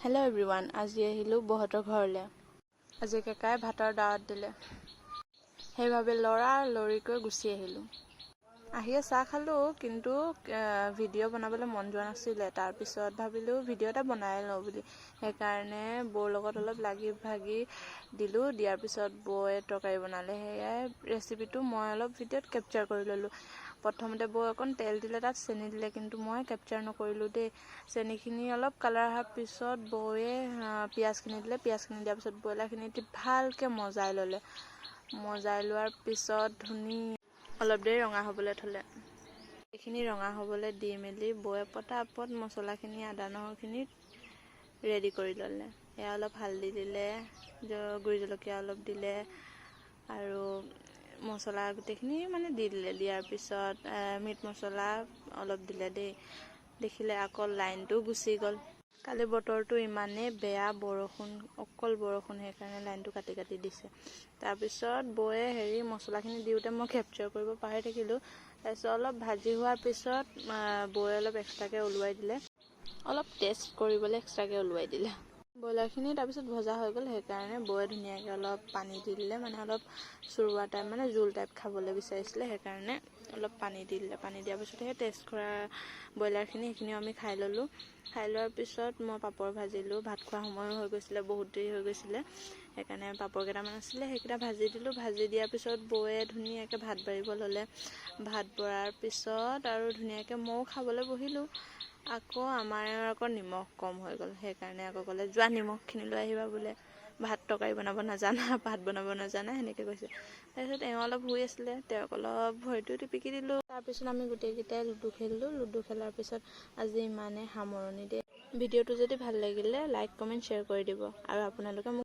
Hello' everyone, আজি আহিলোঁ বৌহঁতৰ ঘৰলৈ। আজি কাকাই ভাতৰ দাৱত দিলে, সেইবাবে লৰালৰিকৈ গুচি আহিলোঁ। আহিয়ে চাহ খালোঁ, কিন্তু ভিডিঅ' বনাবলৈ মন যোৱা নাছিলে। তাৰপিছত ভাবিলোঁ ভিডিঅ' এটা বনাই লওঁ বুলি, সেইকাৰণে বৌৰ লগত অলপ লাগি ভাগি দিলোঁ। দিয়াৰ পিছত বৌয়ে তৰকাৰী বনালে, সেয়াই ৰেচিপিটো মই অলপ ভিডিঅ'ত কেপচাৰ কৰি ল'লোঁ। প্ৰথমতে বৌ অকণ তেল দিলে, তাত চেনি দিলে, কিন্তু মই কেপচাৰ নকৰিলোঁ দেই। চেনিখিনি অলপ কালাৰ অহাৰ পিছত বৌয়ে পিঁয়াজখিনি দিলে। পিঁয়াজখিনি দিয়াৰ পিছত ব্ৰইলাৰখিনি দি ভালকৈ মজাই ল'লে। মজাই লোৱাৰ পিছত অলপ দেৰি ৰঙা হ'বলৈ থ'লে। এইখিনি ৰঙা হ'বলৈ দি মেলি বৌয়ে পটাপট মছলাখিনি আদা নহৰুখিনি ৰেডি কৰি ল'লে। এয়া অলপ হালধি দিলে, গুড়ি জলকীয়া অলপ দিলে আৰু মছলা গোটেইখিনি মানে দি দিলে। দিয়াৰ পিছত মিট মছলা অলপ দিলে দেই। দেখিলে আকৌ লাইনটো গুচি গ'ল। কালি বতৰটো ইমানেই বেয়া, অকল বৰষুণ, সেইকাৰণে লাইনটো কাটি কাটি দিছে। তাৰপিছত বৌয়ে মছলাখিনি দিওঁতে মই কেপচাৰ কৰিব পাহৰি থাকিলোঁ। তাৰপিছত অলপ ভাজি হোৱাৰ পিছত বৌয়ে অলপ এক্সট্ৰাকৈ ওলুৱাই দিলে, অলপ টেষ্ট কৰিবলৈ এক্সট্ৰাকৈ ওলুৱাই দিলে। ব্ৰইলাৰখিনি তাৰপিছত ভজা হৈ গ'ল, সেইকাৰণে বৌয়ে ধুনীয়াকৈ অলপ পানী দি দিলে, মানে অলপ চুৰুৱা টাইপ, মানে জোল টাইপ খাবলৈ বিচাৰিছিলে, সেইকাৰণে অলপ পানী দি দিলে। পানী দিয়াৰ পিছত সেই টেষ্ট কৰা ব্ৰইলাৰখিনি সেইখিনিও আমি খাই ল'লোঁ। খাই লোৱাৰ পিছত মই পাপৰ ভাজিলোঁ। ভাত খোৱা সময়ো হৈ গৈছিলে, বহুত দেৰি হৈ গৈছিলে, সেইকাৰণে পাপৰ কেইটামান আছিলে, সেইকেইটা ভাজি দিলোঁ। ভাজি দিয়াৰ পিছত বৌয়ে ধুনীয়াকৈ ভাত বাঢ়িব ল'লে। ভাত বঢ়াৰ পিছত আৰু ধুনীয়াকৈ ময়ো খাবলৈ বহিলোঁ। আমাৰ আকৌ নিমখ কম হৈ গ'ল, সেইকাৰণে আকৌ ক'লে, যোৱা নিমখখিনি লৈ আহিবা বোলে, ভাত তৰকাৰী বনাব নাজানা, ভাত বনাব নাজানা, সেনেকৈ কৈছে। তাৰপিছত এওঁ অলপ শুই আছিলে, তেওঁক অলপ ভৰিটো টিপিকি দিলোঁ। তাৰপিছত আমি গোটেইকেইটাই লুডু খেলিলোঁ। লুডু খেলাৰ পিছত আজি ইমানেই সামৰণি দিয়ে। ভিডিঅ'টো যদি ভাল লাগিলে লাইক কমেণ্ট শ্বেয়াৰ কৰি দিব, আৰু আপোনালোকে মোক